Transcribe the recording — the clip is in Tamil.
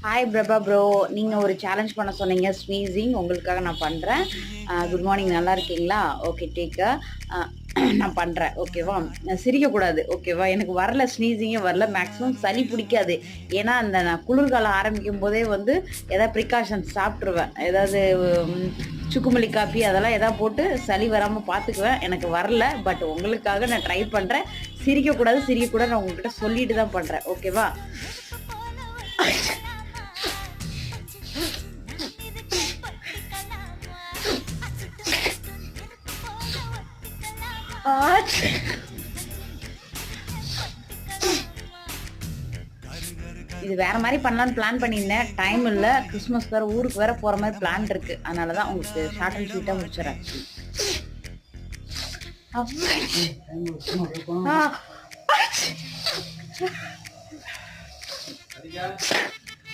ஹாய் பிரபா ப்ரோ, நீங்கள் ஒரு சேலஞ்ச் பண்ண சொன்னீங்க ஸ்னீசிங். உங்களுக்காக நான் பண்ணுறேன். குட் மார்னிங், நல்லா இருக்கீங்களா? ஓகே, டேக்க நான் பண்ணுறேன். ஓகேவா? சிரிக்கக்கூடாது. ஓகேவா? எனக்கு வரல, ஸ்னீசிங்கே வரல. மேக்ஸிமம் சளி பிடிக்காது. ஏன்னா அந்த நான் குளிர்காலம் ஆரம்பிக்கும் போதே வந்து எதாவது ப்ரிகாஷன்ஸ் சாப்பிட்ருவேன். ஏதாவது சுக்குமல்லி காப்பி அதெல்லாம் எதாவது போட்டு சளி வராமல் பார்த்துக்குவேன். எனக்கு வரல, பட் உங்களுக்காக நான் ட்ரை பண்ணுறேன். சிரிக்கக்கூடாது நான் உங்கள்கிட்ட சொல்லிட்டு தான் பண்ணுறேன். ஓகேவா? இது வேற மாதிரி பண்ணலான்னு பிளான் பண்ணியிருந்தேன். டைம் இல்லை, கிறிஸ்மஸ் வேற, ஊருக்கு வேற போற மாதிரி பிளான் இருக்கு. அதனால தான் உங்களுக்கு ஷார்ட் அண்ட் ஸ்வீட்டா முடிச்சிடறேன்.